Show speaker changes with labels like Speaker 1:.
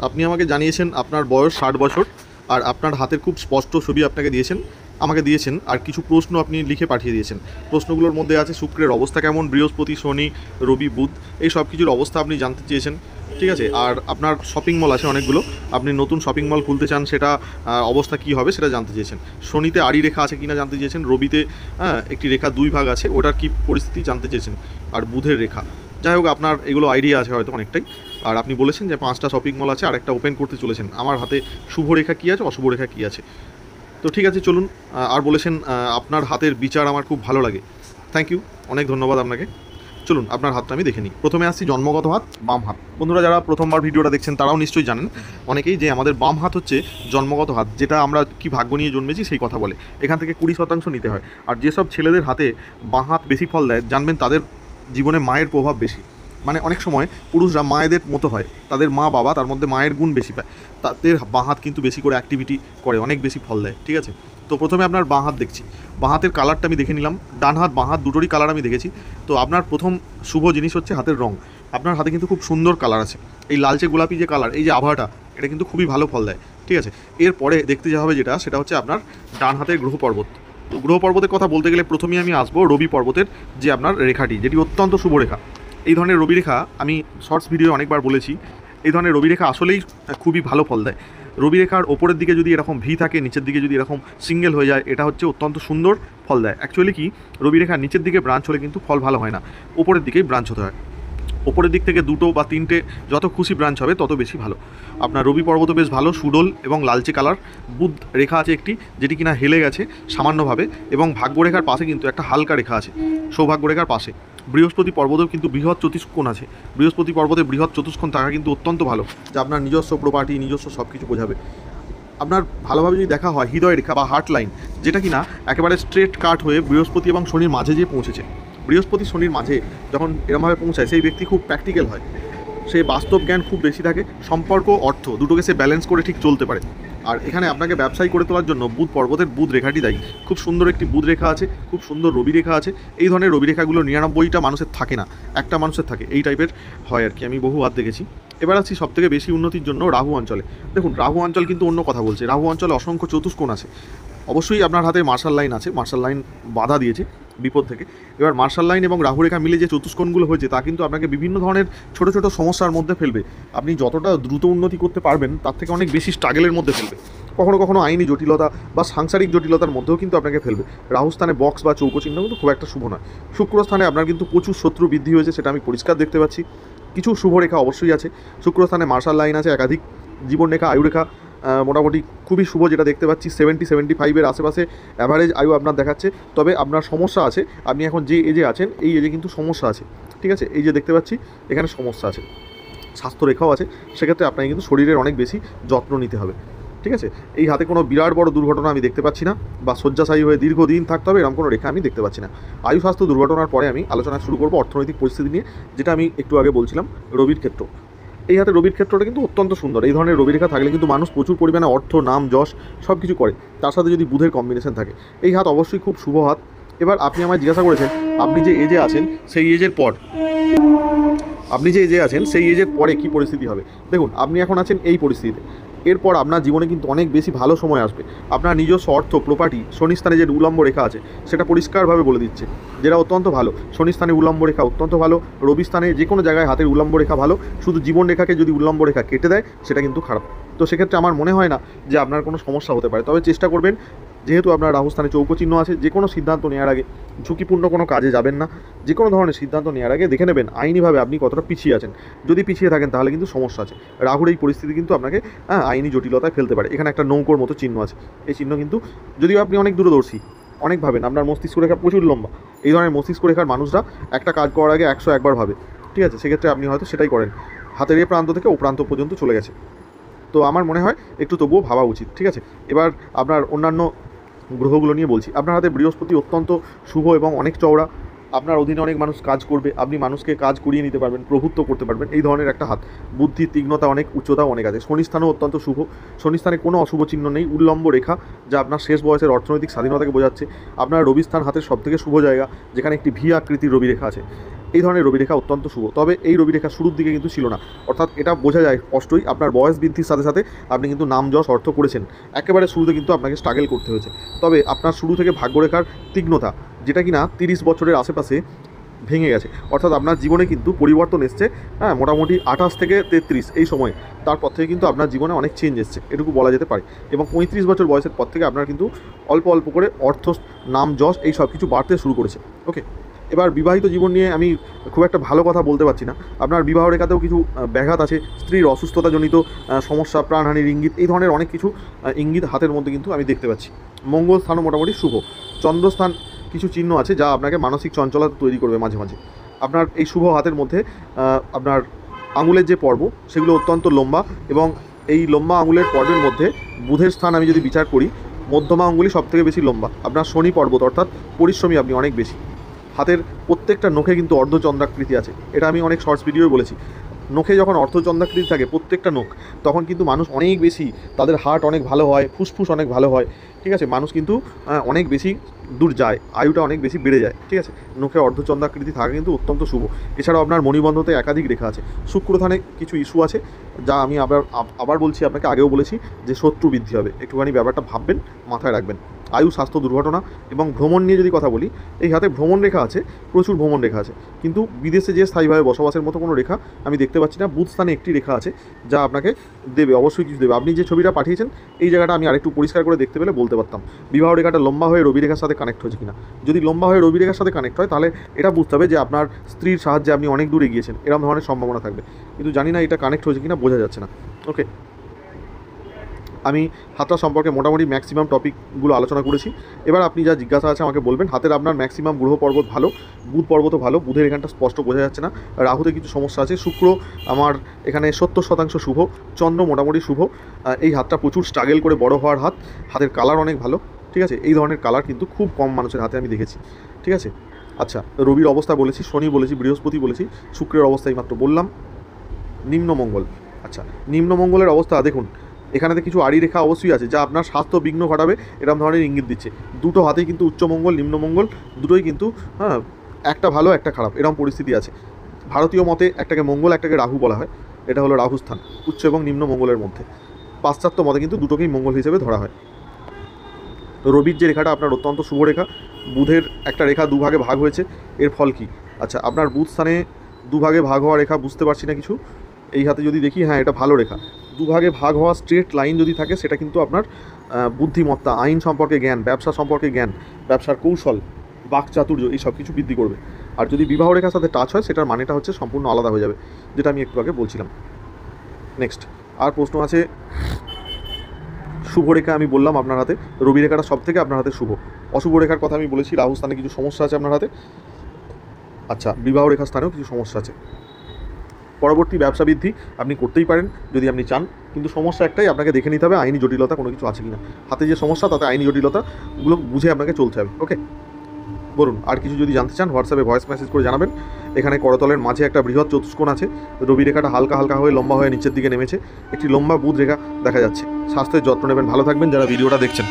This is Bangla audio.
Speaker 1: আপনি আমাকে জানিয়েছেন আপনার বয়স 60 বছর আর আপনার হাতের খুব স্পষ্ট ছবি আমাকে দিয়েছেন আর কিছু প্রশ্ন আপনি লিখে পাঠিয়ে দিয়েছেন। প্রশ্নগুলোর মধ্যে আছে শুক্রের অবস্থা কেমন, বৃহস্পতি, শনি, রবি, বুধ, এই সব কিছুর অবস্থা আপনি জানতে চেয়েছেন। ঠিক আছে, আর আপনার শপিং মল আছে অনেকগুলো, আপনি নতুন শপিং মল খুলতে চান, সেটা অবস্থা কী হবে সেটা জানতে চেয়েছেন। শনিতে আড়ি রেখা আছে কিনা জানতে চেয়েছেন, রবিতে একটি রেখা 2 ভাগ আছে, ওটার কী পরিস্থিতি জানতে চেয়েছেন, আর বুধের রেখা। যাই হোক, আপনার এগুলো আইডিয়া আছে হয়তো অনেকটাই। আর আপনি বলেছেন যে 5টা শপিং মল আছে আর একটা ওপেন করতে চলেছেন। আমার হাতে শুভ রেখা কী আছে, অশুভ রেখা কী আছে। তো ঠিক আছে, চলুন। আর বলেছেন আপনার হাতের বিচার আমার খুব ভালো লাগে। থ্যাংক ইউ, অনেক ধন্যবাদ আপনাকে। চলুন আপনার হাতটা আমি দেখে নিই। প্রথমে আসছি জন্মগত হাত, বাম হাত। বন্ধুরা যারা প্রথমবার ভিডিওটা দেখছেন তারাও নিশ্চয়ই জানেন অনেকেই যে আমাদের বাম হাত হচ্ছে জন্মগত হাত, যেটা আমরা কি ভাগ্য নিয়ে জন্মেছি সেই কথা বলে। এখান থেকে 20% নিতে হয়। আর যেসব ছেলেদের হাতে বাঁ হাত বেশি ফল দেয়, জানবেন তাদের জীবনে মায়ের প্রভাব বেশি। মানে অনেক সময় পুরুষরা মায়েদের মতো হয়, তাদের মা বাবা, তার মধ্যে মায়ের গুণ বেশি পায়, তাদের বাঁ হাত কিন্তু বেশি করে অ্যাক্টিভিটি করে, অনেক বেশি ফল দেয়। ঠিক আছে, তো প্রথমে আপনার বাঁ হাত দেখছি। বাঁ হাতের কালারটা আমি দেখে নিলাম, ডান হাত বাঁ হাত দুটোরই কালার আমি দেখেছি। তো আপনার প্রথম শুভ জিনিস হচ্ছে হাতের রং। আপনার হাতে কিন্তু খুব সুন্দর কালার আছে, এই লালচে গোলাপি যে কালার, এই যে আভাটা, এটা কিন্তু খুবই ভালো ফল দেয়। ঠিক আছে, এরপরে দেখতে যা হবে যেটা, সেটা হচ্ছে আপনার ডান হাতের গ্রহ পর্বত। তো গ্রহ পর্বতের কথা বলতে গেলে প্রথমেই আমি আসবো রবি পর্বতের যে আপনার রেখাটি, যেটি অত্যন্ত শুভ রেখা। এই ধরনের রবি রেখা আমি শর্টস ভিডিও অনেকবার বলেছি, এই ধরনের রবি রেখা আসলেই খুবই ভালো ফল দেয়। রবি রেখার ওপরের দিকে যদি এরকম ভি থাকে, নিচের দিকে যদি এরকম সিঙ্গেল হয়ে যায়, এটা হচ্ছে অত্যন্ত সুন্দর ফল দেয়। অ্যাকচুয়ালি কি, রবি রেখার নিচের দিকে ব্রাঞ্চ হলে কিন্তু ফল ভালো হয় না, ওপরের দিকেই ব্রাঞ্চ হতে হয়। ওপরের দিক থেকে 2টো বা 3টে যত খুশি ব্রাঞ্চ হবে তত বেশি ভালো। আপনার রবি পর্বত বেশ ভালো, সুডোল এবং লালচে কালার। বুধ রেখা আছে একটি, যেটি কিনা হেলে গেছে সামান্যভাবে, এবং ভাগ্যরেখার পাশে কিন্তু একটা হালকা রেখা আছে সৌভাগ্য রেখার পাশে। বৃহস্পতি পর্বতেও কিন্তু বৃহৎ চতুষ্কোণ আছে। বৃহস্পতি পর্বতে বৃহৎ চতুষ্কোণ থাকা কিন্তু অত্যন্ত ভালো, যা আপনার নিজস্ব প্রপার্টি, নিজস্ব সব কিছু বোঝাবে। আপনার ভালোভাবে যদি দেখা হয় হৃদয় রেখা বা হার্ট লাইন, যেটা কিনা একেবারে স্ট্রেট কাট হয়ে বৃহস্পতি এবং শনির মাঝে যেয়ে পৌঁছেছে। বৃহস্পতি শনির মাঝে যখন এরমভাবে পৌঁছায়, সেই ব্যক্তি খুব প্র্যাকটিক্যাল হয়, সে বাস্তব জ্ঞান খুব বেশি থাকে, সম্পর্ক অর্থ দুটোকে সে ব্যালেন্স করে ঠিক চলতে পারে। আর এখানে আপনাকে ব্যবসায়ী করে তোলার জন্য বুধ পর্বতের বুধ রেখাটি দায়ী। খুব সুন্দর একটি বুধ রেখা আছে, খুব সুন্দর রবি রেখা আছে। এই ধরনের রবি রেখাগুলো 99টা মানুষের থাকে না, একটা মানুষের থাকে, এই টাইপের হয় আর কি, আমি বহু হাত দেখেছি। এবার আছি সবথেকে বেশি উন্নতির জন্য রাহু অঞ্চলে। দেখুন, রাহু অঞ্চল কিন্তু অন্য কথা বলছে। রাহু অঞ্চলে অসংখ্য চতুষ্কোণ আছে। অবশ্যই আপনার হাতে মার্শাল লাইন আছে, মার্শাল লাইন বাধা দিয়েছে বিপদ থেকে। এবার মার্শাল লাইন এবং রাহু রেখা মিলে যে চতুষ্কোণগুলো হয়েছে, তা কিন্তু আপনাকে বিভিন্ন ধরনের ছোটো ছোটো সমস্যার মধ্যে ফেলবে। আপনি যতটা দ্রুত উন্নতি করতে পারবেন, তার থেকে অনেক বেশি স্ট্রাগলের মধ্যে ফেলবে। কখনো কখনো আইনি জটিলতা বা সাংসারিক জটিলতার মধ্যেও কিন্তু আপনাকে ফেলবে। রাহু স্থানে বক্স বা চৌকো চিহ্ন কিন্তু খুব একটা শুভ নয়। শুক্র স্থানে আপনার কিন্তু প্রচুর শত্রু বৃদ্ধি হয়েছে, সেটা আমি পরিষ্কার দেখতে পাচ্ছি। কিছু শুভ রেখা অবশ্যই আছে। শুক্র স্থানে মার্শাল লাইন আছে, একাধিক জীবন রেখা, আয়ু রেখা মোটামুটি খুবই শুভ, যেটা দেখতে পাচ্ছি 70-75-এর আশেপাশে অ্যাভারেজ আয়ু আপনার দেখাচ্ছে। তবে আপনার সমস্যা আছে, আপনি এখন যে এজে আছেন, এই এজে কিন্তু সমস্যা আছে। ঠিক আছে, এই যে দেখতে পাচ্ছি এখানে সমস্যা আছে, স্বাস্থ্য রেখাও আছে। সেক্ষেত্রে আপনাকে কিন্তু শরীরের অনেক বেশি যত্ন নিতে হবে। ঠিক আছে, এই হাতে কোনো বিরাট বড় দুর্ঘটনা আমি দেখতে পাচ্ছি না, বা শয্যাশায়ী হয়ে দীর্ঘদিন থাকতে হবে এরকম কোনো রেখা আমি দেখতে পাচ্ছি না। আয়ু স্বাস্থ্য দুর্ঘটনার পরে আমি আলোচনা শুরু করবো অর্থনৈতিক পরিস্থিতি নিয়ে, যেটা আমি একটু আগে বলছিলাম রবির ক্ষেত্র। এই হাতে রবির ক্ষেত্রটা কিন্তু অত্যন্ত সুন্দর। এই ধরনের রবি রেখা থাকলে কিন্তু মানুষ প্রচুর পরিমাণে অর্থ, নাম, যশ সব কিছু করে। তার সাথে যদি বুধের কম্বিনেশন থাকে, এই হাত অবশ্যই খুব শুভ হাত। এবার আপনি আমায় জিজ্ঞাসা করেছেন আপনি যে এজে আছেন সেই এজের পরে কী পরিস্থিতি হবে। দেখুন, আপনি এখন আছেন এই পরিস্থিতিতে, এরপর আপনার জীবনে কিন্তু অনেক বেশি ভালো সময় আসবে। আপনার নিজস্ব অর্থ, প্রপার্টি, শনি স্থানে যে উলম্ব রেখা আছে সেটা পরিষ্কারভাবে বলে দিচ্ছে, যেটা অত্যন্ত ভালো। শনি স্থানে উলম্ব রেখা অত্যন্ত ভালো। রবি স্থানে যে কোনো জায়গায় হাতের উলম্ব রেখা ভালো। শুধু জীবন রেখাকে যদি উলম্ব রেখা কেটে দেয়, সেটা কিন্তু খারাপ। তো সেক্ষেত্রে আমার মনে হয় না যে আপনার কোনো সমস্যা হতে পারে। তবে চেষ্টা করবেন, যেহেতু আপনার রাহু স্থানে চৌকো চিহ্ন আছে, যে কোনো সিদ্ধান্ত নেওয়ার আগে ঝুঁকিপূর্ণ কোনো কাজে যাবেন না। যে কোনো ধরনের সিদ্ধান্ত নেওয়ার আগে দেখে নেবেন আইনিভাবে আপনি কতটা পিছিয়ে আছেন। যদি পিছিয়ে থাকেন তাহলে কিন্তু সমস্যা আছে। রাহুর এই পরিস্থিতি কিন্তু আপনাকে আইনি জটিলতায় ফেলতে পারে। এখানে একটা নৌকোর মতো চিহ্ন আছে, এই চিহ্ন কিন্তু, যদিও আপনি অনেক দূরদর্শী, অনেক ভাবেন, আপনার মস্তিষ্ক রেখা প্রচুর লম্বা, এই ধরনের মস্তিষ্ক রেখার মানুষরা একটা কাজ করার আগে 101 বার ভাবে। ঠিক আছে, সেক্ষেত্রে আপনি হয়তো সেটাই করেন। হাতের এ প্রান্ত থেকে ও প্রান্ত পর্যন্ত চলে গেছে, তো আমার মনে হয় একটু তবুও ভাবা উচিত। ঠিক আছে, এবার আপনার অন্যান্য গ্রহগুলো নিয়ে বলছি। আপনার হাতে বৃহস্পতি অত্যন্ত শুভ এবং অনেক চওড়া। আপনার অধীনে অনেক মানুষ কাজ করবে, আপনি মানুষকে কাজ করিয়ে নিতে পারবেন, প্রভুত্ব করতে পারবেন, এই ধরনের একটা হাত। বুদ্ধির তীক্ষ্ণতা অনেক, উচ্চতাও অনেক আছে। শনি স্থানও অত্যন্ত শুভ। শনি স্থানে কোনো অশুভ চিহ্ন নেই, উল্লম্ব রেখা, যা আপনার শেষ বয়সের অর্থনৈতিক স্বাধীনতাকে বোঝাচ্ছে। আপনার রবি স্থান হাতের সবথেকে শুভ জায়গা, যেখানে একটি ভি আকৃতির রবি রেখা আছে। এই ধরনের রবি রেখা অত্যন্ত শুভ। তবে এই রবি রেখা শুরুর দিকে কিন্তু ছিল না, অর্থাৎ এটা বোঝা যায় স্পষ্টই আপনার বয়স বৃদ্ধির সাথে সাথে আপনি কিন্তু নাম যশ অর্থ করেছেন। একেবারে শুরুতে কিন্তু আপনাকে স্ট্রাগল করতে হয়েছে। তবে আপনার শুরু থেকে ভাগ্যরেখার তীক্ষ্ণতা, যেটা কিনা 30 বছরের আশেপাশে ভেঙে গেছে, অর্থাৎ আপনার জীবনে কিন্তু পরিবর্তন এসছে। হ্যাঁ, মোটামুটি 28 থেকে 33 এই সময়, তারপর থেকে কিন্তু আপনার জীবনে অনেক চেঞ্জ এসছে, এটুকু বলা যেতে পারে। এবং 35 বছর বয়সের পর থেকে আপনার কিন্তু অল্প অল্প করে অর্থ, নাম যশ এই সব কিছু বাড়তে শুরু করেছে। ওকে, এবার বিবাহিত জীবন নিয়ে আমি খুব একটা ভালো কথা বলতে পারছি না। আপনার বিবাহ রেখাতেও কিছু ব্যাঘাত আছে, স্ত্রীর অসুস্থতাজনিত সমস্যা, প্রাণহানির ইঙ্গিত, এই ধরনের অনেক কিছু ইঙ্গিত হাতের মধ্যে কিন্তু আমি দেখতে পাচ্ছি। মঙ্গল স্থানও মোটামুটি শুভ। চন্দ্রস্থান কিছু চিহ্ন আছে যা আপনাকে মানসিক চঞ্চলতা তৈরি করবে মাঝে মাঝে। আপনার এই শুভ হাতের মধ্যে আপনার আঙুলের যে পর্ব সেগুলো অত্যন্ত লম্বা, এবং এই লম্বা আঙুলের পর্বের মধ্যে বুধের স্থান আমি যদি বিচার করি, মধ্যমা আঙুলই সবথেকে বেশি লম্বা। আপনার শনি পর্বত, অর্থাৎ পরিশ্রমী আপনি অনেক বেশি। হাতের প্রত্যেকটা নখে কিন্তু অর্ধচন্দ্রাকৃতি আছে, এটা আমি অনেক শর্টস ভিডিওয় বলেছি। নখে যখন অর্ধচন্দ্রাকৃতি থাকে প্রত্যেকটা নখ, তখন কিন্তু মানুষ অনেক বেশি, তাদের হার্ট অনেক ভালো হয়, ফুসফুস অনেক ভালো হয়, ঠিক আছে, মানুষ কিন্তু অনেক বেশি দূর যায়, আয়ুটা অনেক বেশি বেড়ে যায়, ঠিক আছে। নখে অর্ধচন্দ্রাকৃতি থাকা কিন্তু অত্যন্ত শুভ। এছাড়াও আপনার মণিবন্ধতে একাধিক রেখা আছে। শুক্রস্থানে কিছু ইস্যু আছে, যা আমি আবার বলছি, আপনাকে আগেও বলেছি যে শত্রু বৃদ্ধি হবে, একটুখানি ব্যাপারটা ভাববেন, মাথায় রাখবেন। আয়ু, স্বাস্থ্য, দুর্ঘটনা এবং ভ্রমণ নিয়ে যদি কথা বলি, এই হাতে ভ্রমণ রেখা আছে, প্রচুর ভ্রমণ রেখা আছে, কিন্তু বিদেশে যে স্থায়ীভাবে বসবাসের মতো কোনো রেখা আমি দেখতে পাচ্ছি না। বুধ স্থানে একটি রেখা আছে যা আপনাকে দেবে, অবশ্যই কিছু দেবে। আপনি যে ছবিটা পাঠিয়েছেন এই জায়গাটা আমি আরেকটু পরিষ্কার করে দেখতে পেলে বলতে পারতাম বিবাহ রেখাটা লম্বা হয়ে রবি রেখার সাথে কানেক্ট হয়েছে কিনা। যদি লম্বা হয়ে রবি রেখার সাথে কানেক্ট হয়, তাহলে এটা বুঝতে হবে যে আপনার স্ত্রীর সাহায্যে আপনি অনেক দূর এগিয়েছেন, এরকম ধরনের সম্ভাবনা থাকবে। কিন্তু জানি না এটা কানেক্ট হয়েছে কিনা, বোঝা যাচ্ছে না। ওকে, আমি হাতটা সম্পর্কে মোটামুটি ম্যাক্সিমাম টপিকগুলো আলোচনা করেছি। এবার আপনি যা জিজ্ঞাসা আছে আমাকে বলবেন। হাতের আপনার ম্যাক্সিমাম গ্রহ পর্বত ভালো, বুধ পর্বতও ভালো, বুধের এখানটা স্পষ্ট বোঝা যাচ্ছে না, রাহুতে কিছু সমস্যা আছে, শুক্র আমার এখানে 70% শুভ, চন্দ্র মোটামুটি শুভ। এই হাতটা প্রচুর স্ট্রাগল করে বড় হওয়ার হাত, হাতের কালার অনেক ভালো, ঠিক আছে। এই ধরনের কালার কিন্তু খুব কম মানুষের হাতে আমি দেখেছি, ঠিক আছে। আচ্ছা, রবির অবস্থা বলেছি, শনি বলেছি, বৃহস্পতি বলেছি, শুক্রের অবস্থা মাত্র বললাম। নিম্নমঙ্গল, আচ্ছা, নিম্নমঙ্গলের অবস্থা দেখুন, এখানে কিছু আড়ি রেখা অবশ্যই আছে যা আপনার স্বাস্থ্য বিঘ্ন ঘটাবে, এরকম ধরনের ইঙ্গিত দিচ্ছে। দুটো হাতেই কিন্তু উচ্চমঙ্গল, নিম্নমঙ্গল দুটোই কিন্তু একটা ভালো একটা খারাপ, এরকম পরিস্থিতি আছে। ভারতীয় মতে একটাকে মঙ্গল, একটাকে রাহু বলা হয়, এটা হলো রাহু স্থান উচ্চ এবং নিম্ন মঙ্গলের মধ্যে। পাশ্চাত্য মতে কিন্তু দুটোকেই মঙ্গল হিসেবে ধরা হয়। রবির যে রেখাটা আপনার অত্যন্ত শুভ রেখা, বুধের একটা রেখা দুভাগে ভাগ হয়েছে, এর ফল কি? আচ্ছা, আপনার বুধ স্থানে দুভাগে ভাগ হওয়া রেখা বুঝতে পারছি না কিছু। এই হাতে যদি দেখি, হ্যাঁ, এটা ভালো রেখা। দুভাগে ভাগ হওয়া স্ট্রেট লাইন যদি থাকে, সেটা কিন্তু আপনার বুদ্ধিমত্তা, আইন সম্পর্কে জ্ঞান, ব্যবসা সম্পর্কে জ্ঞান, ব্যবসার কৌশল, বাকচাতুর্য, এই সব কিছু বৃদ্ধি করবে। আর যদি বিবাহ রেখার সাথে টাচ হয়, সেটার মানেটা হচ্ছে সম্পূর্ণ আলাদা হয়ে যাবে, যেটা আমি একটু আগে বলছিলাম। নেক্সট আর প্রশ্ন আছে, শুভ রেখা আমি বললাম আপনার হাতে, রবি রেখাটা সব থেকে আপনার হাতে শুভ। অশুভ রেখার কথা আমি বলেছি, রাহু স্থানে কিছু সমস্যা আছে আপনার হাতে। আচ্ছা, বিবাহ রেখার স্থানেও কিছু সমস্যা আছে। পরবর্তী ব্যবসা বৃদ্ধি আপনি করতেই পারেন যদি আপনি চান, কিন্তু সমস্যা একটাই, আপনাকে দেখে নিতে হবে আইনি জটিলতা কোনো কিছু আছে কিনা। হাতে যে সমস্যা, তাতে আইনি জটিলতাগুলো বুঝে আপনাকে চলতে হবে। ওকে, বলুন, আর কিছু যদি জানতে চান হোয়াটসঅ্যাপে ভয়েস মেসেজ করে জানাবেন। এখানে করতলের মাঝে একটা বৃহৎ চতুষ্কোণ আছে, রবি রেখাটা হালকা হালকা হয়ে লম্বা হয়ে নিচের দিকে নেমেছে, একটি লম্বা বুধ রেখা দেখা যাচ্ছে। স্বাস্থ্যের যত্ন নেবেন, ভালো থাকবেন যারা ভিডিওটা দেখছেন।